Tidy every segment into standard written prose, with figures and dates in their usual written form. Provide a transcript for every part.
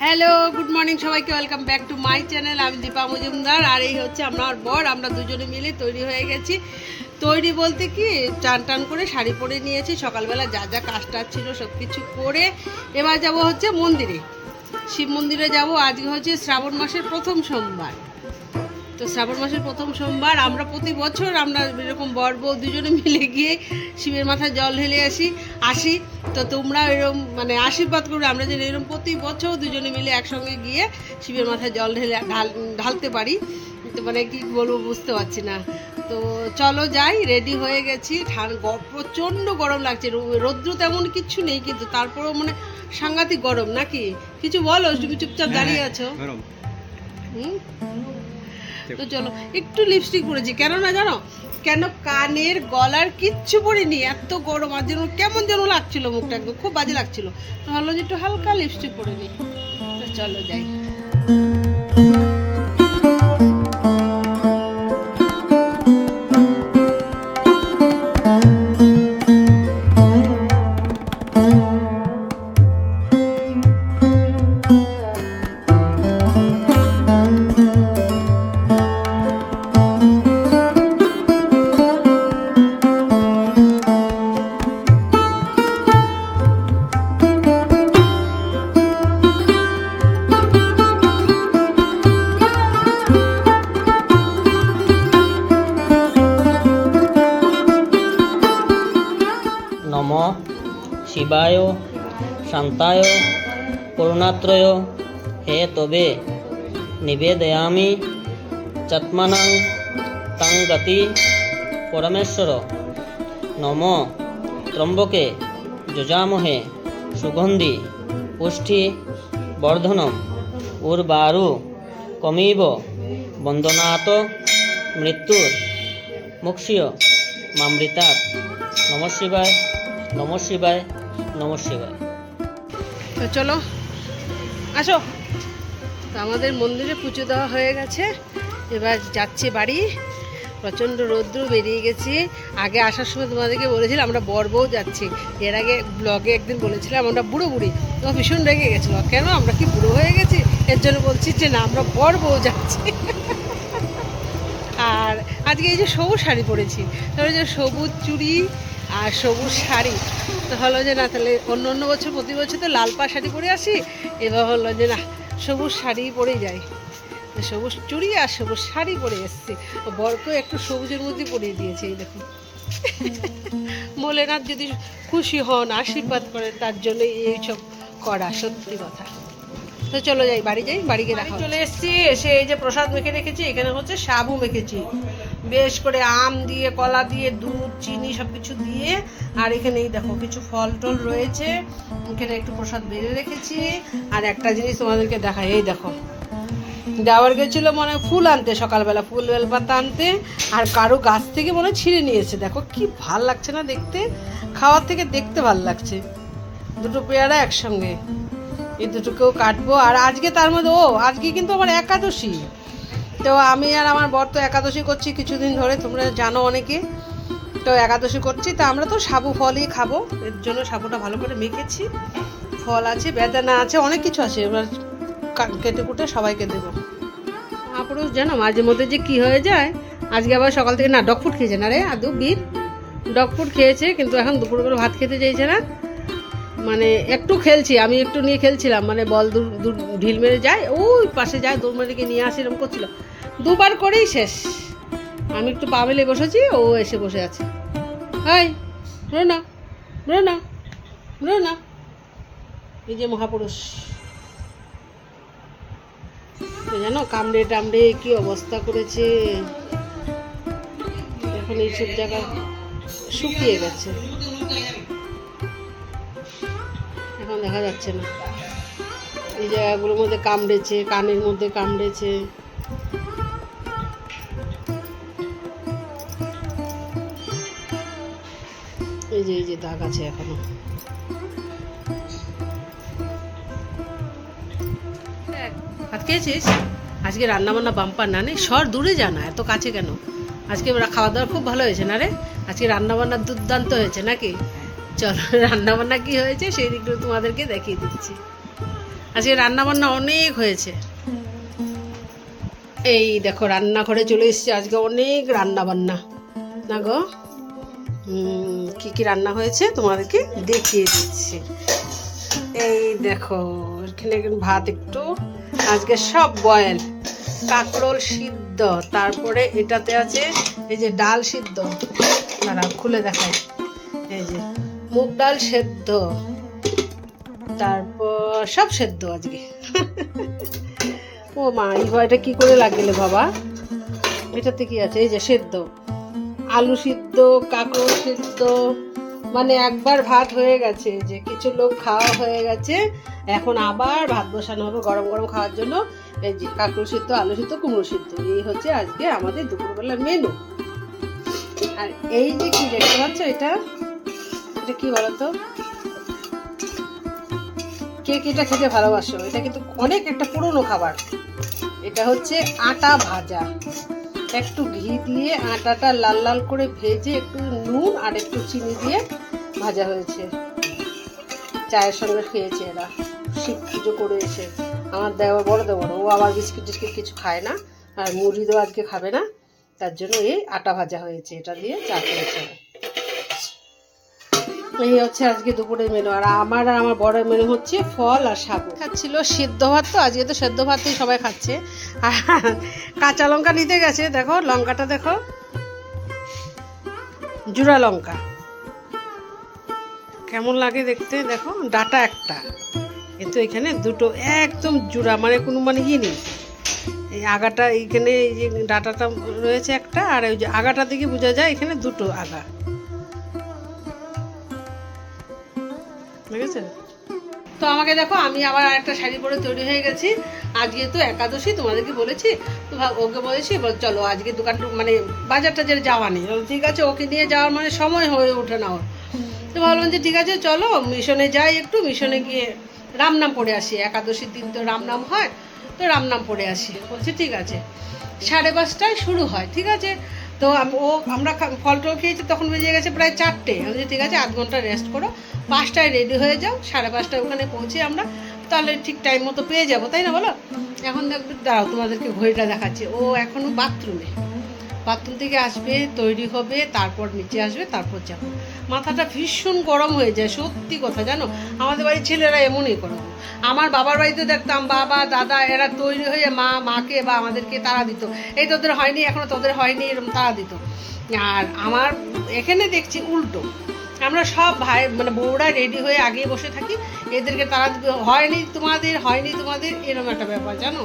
Hello, good morning সবাইকে, welcome back to my channel. আমি দীপা মজুমদার, আর এই হচ্ছে আমার বর। আমরা দুজনে মিলে তৈরি হয়ে গেছি। তৈরি বলতে কি, টান টান করে শাড়ি পরে নিয়েছি। সকালবেলা যা যা কাজটা ছিল সব কিছু করে এবার যাব হচ্ছে মন্দিরে, শিব মন্দিরে যাব। আজকে হচ্ছে শ্রাবণ মাসের প্রথম সোমবার। তো শ্রাবণ মাসের প্রথম সোমবার আমরা প্রতি বছর আমরা এরকম বর বউ দুজনে মিলে গিয়ে শিবের মাথায় জল ঢেলে আসি। তো তোমরা এরকম মানে আশীর্বাদ করবে আমরা যেন এরকম প্রতি বছর দুজনে মিলে একসঙ্গে গিয়ে শিবের মাথায় জল ঢেলে ঢালতে পারি। তো মানে কি বলবো বুঝতে পারছি না। তো চলো যাই, রেডি হয়ে গেছি। প্রচণ্ড গরম লাগছে, রৌদ্র তেমন কিচ্ছু নেই, কিন্তু তারপরেও মানে সাংঘাতিক গরম। নাকি কিছু বলো, তুমি চুপচাপ দাঁড়িয়ে আছো। হুম, তো চলো। একটু লিপস্টিক পরেছি, কেন না জানো, কেন কানের গলার কিচ্ছু পরিনি, এত গরম। আর যেন কেমন যেন লাগছিল, মুখটা একদম খুব বাজে লাগছিল। তো ভাবলো যে একটু হালকা লিপস্টিক পরে নিই। তো চলো যাই। নমঃ শিবায় শান্তায় করুণাত্রয় হে তবে নিবেদয়ামি চাত্মানাং তাং গতি পরমেশ্বর। নম ত্রম্বকে যজামহে সুগন্ধি পুষ্টি বর্ধনম উর্বারু কমিব বন্দনাত মৃত্যুর মুক্ষীয় মামৃতাৎ। নমঃ শিবায়, নমঃ শিবায়, নমঃ শিবায়। তো চলো আসো। তো আমাদের মন্দিরে পুজো দেওয়া হয়ে গেছে, এবার যাচ্ছি বাড়ি। প্রচণ্ড রৌদ্র বেরিয়ে গেছি। আগে আসার সময় তোমাদেরকে বলেছিলাম আমরা বর বউ যাচ্ছি। এর আগে ব্লগে একদিন বলেছিলাম আমরা বুড়ো বুড়ি, তো ভীষণ রেগে গেছিলো, কেন আমরা কি বুড়ো হয়ে গেছি। এর জন্য বলছি যে না, আমরা বর বউ যাচ্ছি। আর আজকে এই যে সবুজ শাড়ি পরেছি, তাহলে যে সবুজ চুড়ি আর সবুজ শাড়ি, তো হলো যে না, তাহলে অন্য অন্য বছর প্রতি বছর তো লাল পা শাড়ি পরে আসি, এবার হলো যে না, সবুজ শাড়ি পরেই যাই। সবুজ চুড়ি আর সবুজ শাড়ি পরে এসছি। বরকেও একটু সবুজের মধ্যে পরিয়ে দিয়েছে, এই দেখুন। ভোলেনাথ যদি খুশি হন, আশীর্বাদ করেন, তার জন্য এইসব করা, সত্যি কথা। তো চলো যাই, বাড়ি যাই, বাড়ি গিয়ে দেখা। চলে এসেছি, এসে এই যে প্রসাদ মেখে রেখেছি। এখানে হচ্ছে সাবু মেখেছি বেশ করে, আম দিয়ে, কলা দিয়ে, দুধ, চিনি সব কিছু দিয়ে। আর এখানে এই দেখো কিছু ফল টল রয়েছে, এখানে একটু প্রসাদ বেড়ে রেখেছি। আর একটা জিনিস তোমাদেরকে দেখাই, এই দেখো, দেওয়ার গেছিলো মনে ফুল আনতে, সকালবেলা ফুল বেলপাতা আনতে, আর কারো গাছ থেকে মনে ছিঁড়ে নিয়েছে। দেখো কি ভাল লাগছে না দেখতে, খাওয়ার থেকে দেখতে ভাল লাগছে। দুটো পেয়ারা একসঙ্গে, এই দুটোকেও কাটবো। আর আজকে তার মধ্যে আজকে কিন্তু আমার একাদশী। তো আমি আর আমার বর তো একাদশী করছি কিছুদিন ধরে, তোমরা জানো অনেকে। তো একাদশী করছি, তা আমরা তো সাবু ফলই খাবো, এর জন্য সাবুটা ভালো করে মেখেছি। ফল আছে, বেদানা আছে, অনেক কিছু আছে। এবার কেটে কুটে সবাইকে দেবো। মহাপুরুষ জানো মাঝে মধ্যে যে কি হয়ে যায়। আজকে আবার সকাল থেকে না ডগ ফুড খেয়েছে না রে, আদু বীর ডগ ফুড খেয়েছে, কিন্তু এখন দুপুরবেলা ভাত খেতে চাইছে না। মানে একটু খেলছি, আমি একটু নিয়ে খেলছিলাম, মানে বল ঢিল মেরে যায়, ওই পাশে যায়, দৌড় মেরে গিয়ে নিয়ে আসে, এরকম করছিল। দুবার করেই শেষ। আমি একটু পা মেলে বসেছি, ও এসে বসে আছে। হাই রোনা, রোনা, রোনা, এই যে মহাপুরুষ জানো, কামড়ে টামড়ে কি অবস্থা করেছে। এখন এইসব জায়গায় শুকিয়ে গেছে, এখন দেখা যাচ্ছে না। এই জায়গাগুলোর মধ্যে কামড়েছে, কানের মধ্যে কামড়েছে। এই যে দাগ আছে এখনো। ভাত খেয়েছিস? আজকে রান্না বান্না বাম্পার না, নেই সর দূরে জানা, এত কাছে কেন। আজকে খাওয়া দাওয়া খুব ভালো হয়েছে না রে, আজকে রান্না বান্না দুর্দান্ত হয়েছে নাকি। চলো রান্না বান্না কি হয়েছে সেই দিকটা তোমাদেরকে দেখিয়ে দিচ্ছি। আজকে রান্না বান্না অনেক হয়েছে। এই দেখো রান্নাঘরে চলে এসেছি, আজকে অনেক রান্না বান্না না গো। কি কি রান্না হয়েছে তোমাদেরকে দেখিয়ে দিচ্ছি। এই দেখো এখানে ভাত একটু, আজকে সব বয়েল, কাঁকরোল সিদ্ধ, তারপরে এটাতে আছে এই যে ডাল সিদ্ধ, দাঁড়াও খুলে দেখাই, এই যে মুগ ডাল সেদ্ধ, তারপর সব সেদ্ধ আজকে। ও মা, এটা কি করে লাগলে বাবা? এটাতে কি আছে? এই যে সেদ্ধ, আলু সিদ্ধ, কাঁকরোল সিদ্ধ, মানে একবার ভাত হয়ে গেছে, যে কিছু লোক খাওয়া হয়ে গেছে, এখন আবার ভাত বসানো হবে গরম গরম খাওয়ার জন্য। এই যে কাঁকরোল সিদ্ধ, আলু সিদ্ধ, কুমড়ো সিদ্ধ, এই হচ্ছে আজকে আমাদের দুপুরবেলার মেনু। আর এই যে কি দেখতে পাচ্ছ, এটা কি বলতো? কে এটা খেতে ভালোবাসো? এটা কিন্তু অনেক একটা পুরনো খাবার। এটা হচ্ছে আটা ভাজা, একটু ঘি দিয়ে আটাটা লাল লাল করে ভেজে একটু নুন আর একটু চিনি দিয়ে ভাজা হয়েছে। চায়ের সঙ্গে খেয়েছে এরা, শিব পুজো করে এসে। আমার বড় দেবর, ও আবার বিস্কিট টিস্কিট কিছু খায় না, আর মুড়ি দেওয়া আজকে খাবে না, তার জন্য এই আটা ভাজা হয়েছে, এটা দিয়ে চা খেয়েছে। এই হচ্ছে আজকে দুপুরের মেনু। আর আমার বড় মেনু হচ্ছে ফল আর সাবু। খাচ্ছিল সিদ্ধ ভাত, তো আজকে তো সেদ্ধ ভাতই সবাই খাচ্ছে। আর কাঁচা লঙ্কা নিতে গেছে, দেখো লঙ্কাটা দেখো, জুড়া লঙ্কা কেমন লাগে দেখতে, দেখো ডাটা একটা, কিন্তু এখানে দুটো একদম জুড়া, মানে কোনো মানে ইয়ে নেই। এই আগাটা এইখানে, এই যে ডাটাটা রয়েছে একটা, আর ওই যে আগাটা দিকে বোঝা যায় এখানে দুটো আগা, ঠিক আছে? তো আমাকে দেখো, আমি আবার আরেকটা শাড়ি পরে তৈরি হয়ে গেছি। আজকে তো একাদশী, তোমাদেরকে বলেছি, তো ওকে বলেছি চলো আজকে দোকান মানে বাজার টাজারে যাওয়া নেই, ঠিক আছে, ওকে নিয়ে যাওয়ার মানে সময় হয়ে ওঠে না ওর। তো ভাবলাম যে ঠিক আছে চলো মিশনে যাই, একটু মিশনে গিয়ে রামনাম পড়ে আসি, একাদশীর দিন তো রামনাম হয়, তো রামনাম পড়ে আসি। বলছি ঠিক আছে, 5:30টায় শুরু হয়, ঠিক আছে। তো আমরা ফল টল খেয়েছি, তখন বেজে গেছে প্রায় 4টে। আমি বলছি ঠিক আছে 8 ঘন্টা রেস্ট করো, 5টায় রেডি হয়ে যাও, 5:30টায় ওখানে পৌঁছে আমরা, তাহলে ঠিক টাইম মতো পেয়ে যাবো, তাই না বলো? এখন দেখবে, দাঁড়াও তোমাদেরকে ঘড়িটা দেখাচ্ছি। ও এখনও বাথরুম থেকে আসবে, তৈরি হবে, তারপর নিচে আসবে, তারপর যাবো। মাথাটা ভীষণ গরম হয়ে যায়, সত্যি কথা, জানো আমাদের বাড়ির ছেলেরা এমনই করে। আমার বাবার বাড়িতে দেখতাম বাবা দাদা এরা তৈরি হয়ে মাকে বা আমাদেরকে তাড়া দিত, এই তোদের হয়নি এখনো, তোদের হয়নি, এরকম তাড়া দিত। আর আমার এখানে দেখছি উল্টো, আমরা সব ভাই মানে বউরা রেডি হয়ে আগেই বসে থাকি, এদেরকে তারা হয়নি তোমাদের, এরকম একটা ব্যাপার, জানো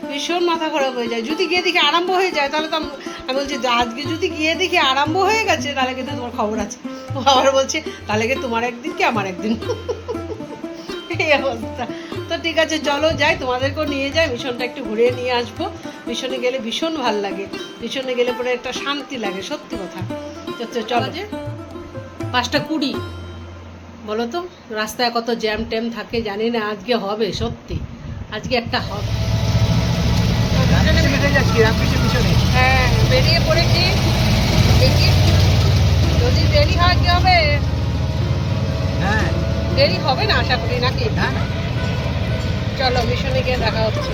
ভীষণ মাথা খারাপ হয়ে যায়। যদি গিয়ে দেখি আরম্ভ হয়ে যায়, তাহলে তো আমি বলছি আজকে যদি গিয়ে দেখি আরম্ভ হয়ে গেছে, তাহলে কিন্তু তোমার খবর আছে। আবার বলছে তাহলে কি তোমার একদিন কি আমার একদিন, এই অবস্থা। তো ঠিক আছে চলো যাই, তোমাদেরকেও নিয়ে যাই, মিশনটা একটু ঘুরিয়ে নিয়ে আসবো। মিশনে গেলে ভীষণ ভাল লাগে, মিশনে গেলে পরে একটা শান্তি লাগে, সত্যি কথা। চলো যে 5:20, বলো তো রাস্তায় কত জ্যাম ট্যাম থাকে জানি না, আজকে হবে সত্যি, আজকে একটা হবে। হ্যাঁ বেরিয়ে পড়েছি, দেখি যদি দেরি হয় কি হবে। হ্যাঁ দেরি হবে না আশা করি, নাকি? চলো মিশনে গিয়ে দেখা হচ্ছে।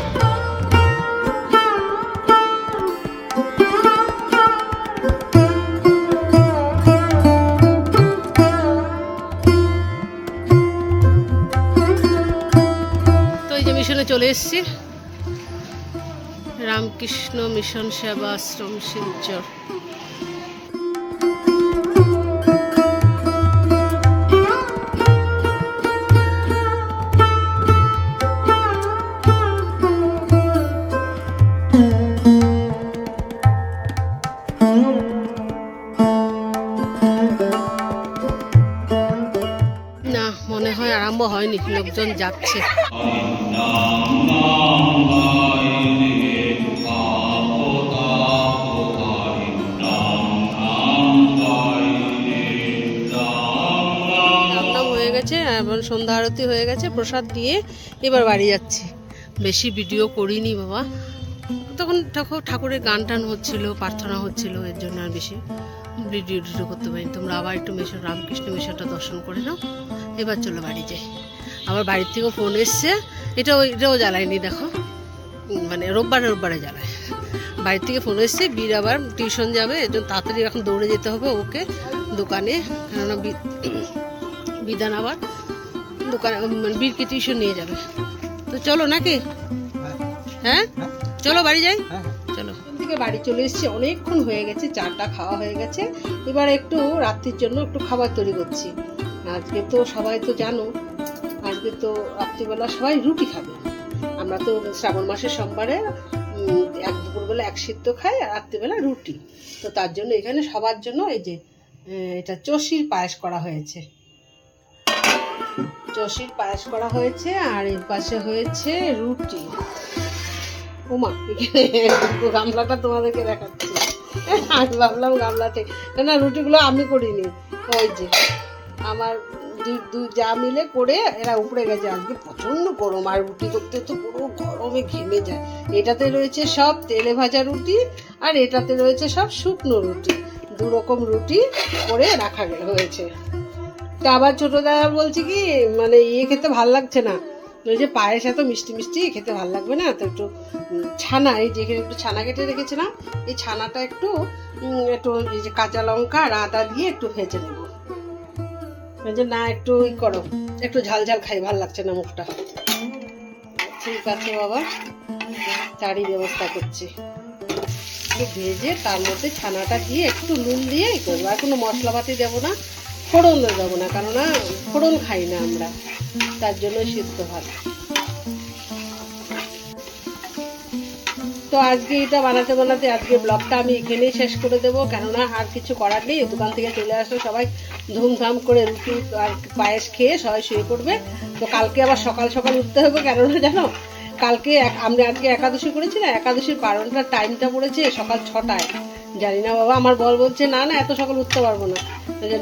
মিশনে চলে এসেছি, রামকৃষ্ণ মিশন সেবা আশ্রম শিলচর। না মনে হয় আরম্ভ হয়নি, লোকজন যাচ্ছে। এবার সন্ধ্যা আরতি হয়ে গেছে, প্রসাদ দিয়ে এবার বাড়ি যাচ্ছি। বেশি ভিডিও করিনি বাবা, তখন ঠাকুরের গান টান হচ্ছিল, প্রার্থনা হচ্ছিল, এর জন্য আর বেশি ভিডিও করতে পারিনি। তোমরা আবার একটু মিশন রামকৃষ্ণ মিশনটা দর্শন করে নাও, এবার চলো বাড়ি যাই। আবার বাড়ির থেকেও ফোন এসছে, এটাও জ্বালায়নি দেখো, মানে রোববারে জ্বালায়। বাড়ির থেকে ফোন এসছে, বীর আবার টিউশন যাবে, এর জন্য তাড়াতাড়ি এখন দৌড়ে যেতে হবে ওকে দোকানে, কেননা বিধান আবার দোকানে বীরকে টিউশন নিয়ে যাবে। তো চলো নাকি, হ্যাঁ চলো বাড়ি যাই, চলো। থেকে বাড়ি চলে এসেছি, অনেকক্ষণ হয়ে গেছে, চাটা খাওয়া হয়ে গেছে। এবার একটু রাত্রির জন্য একটু খাবার তৈরি করছি। আজকে তো সবাই তো জানো, আজকে তো রাত্রিবেলা সবাই রুটি খাবে। আমরা তো শ্রাবণ মাসের সোমবারে দুপুরবেলা এক সিদ্ধ খাই আর রাত্রিবেলা রুটি। তো তার জন্য এখানে সবার জন্য এই যে এটা চষির পায়েস করা হয়েছে, চষির পায়েস করা হয়েছে, আর এর পাশে হয়েছে রুটি। ওমা, গামলাটা তোমাদেরকে দেখাচ্ছি, আমি ভাবলাম গামলাতে, না রুটিগুলো আমি করিনি, ওই যে আমার দুই যা মিলে করে এরা উপরে গেছে। আজকে প্রচন্ড গরম, আর রুটি করতে তো পুরো গরমে ঘেমে যায়। এটাতে রয়েছে সব তেলে ভাজা রুটি, আর এটাতে রয়েছে সব শুকনো রুটি, দু রকম রুটি করে রাখা হয়েছে। তা আবার ছোট দাদা বলছি কি, মানে খেতে ভাল লাগছে না, ওই যে পায়েস এত মিষ্টি মিষ্টি খেতে ভাল লাগবে না, তো একটু ছানা, এই যে এখানে একটু ছানা কেটে রেখেছিলাম, এই ছানাটা একটু এই যে কাঁচা লঙ্কা আর আদা দিয়ে একটু ভেজে নেবো। যে না একটু করো, একটু ঝাল ঝাল খাই, ভাল লাগছে না মুখটা। ঠিক আছে বাবা, তারই ব্যবস্থা করছি। ভেজে তার মধ্যে ছানাটা দিয়ে একটু নুন দিয়ে করবো, আর কোনো মশলাপাতি দেবো না, ফোড়ন দেবো না, কেননা ফোড়ন খাই না আমরা, তার জন্য সিদ্ধ ভাত। তো আজকে এটা বানাতে বানাতে আজকে ব্লগটা আমি এখানেই শেষ করে দেবো, কেননা আর কিছু করার নেই। দোকান থেকে চলে আসলে সবাই ধুমধাম করে রুটি আর পায়েস খেয়ে সবাই শুয়ে পড়বে। তো কালকে আবার সকাল সকাল উঠতে হবে, কেননা জানো কালকে আমরা আজকে একাদশী করেছি না, একাদশীর পারণটার টাইমটা পড়েছে সকাল 6টায়। জানি না বাবা, আমার বর বলছে না এত সকাল উঠতে পারবো না,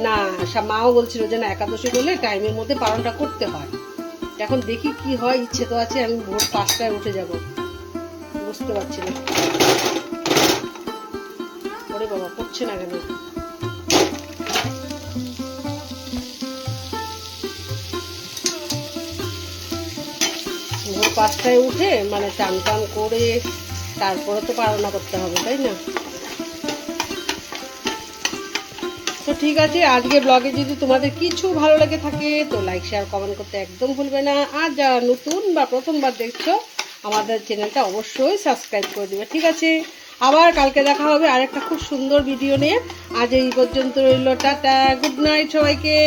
না মাও বলছিল যে না একাদশী করলে টাইমের মধ্যে পারণটা করতে হয়। এখন দেখি কি হয়, ইচ্ছে তো আছে আমি ভোর 5টায় উঠে যাব, বুঝতে পারছি না। ওরে বাবা, করছে না কেন? ভোর 5টায় উঠে মানে চান টান করে তারপরে তো পারণা করতে হবে, তাই না? তো ঠিক আছে, আজকে ব্লগে যদি তোমাদের কিছু ভালো লেগে থাকে তো লাইক শেয়ার কমেন্ট করতে একদম ভুলবে না। আর যারা নতুন বা প্রথমবার দেখছো আমাদের চ্যানেলটা অবশ্যই সাবস্ক্রাইব করে দিবে। ঠিক আছে, আবার কালকে দেখা হবে আরেকটা খুব সুন্দর ভিডিও নিয়ে। আজ এই পর্যন্ত রইল, টাটা, গুড নাইট সবাইকে।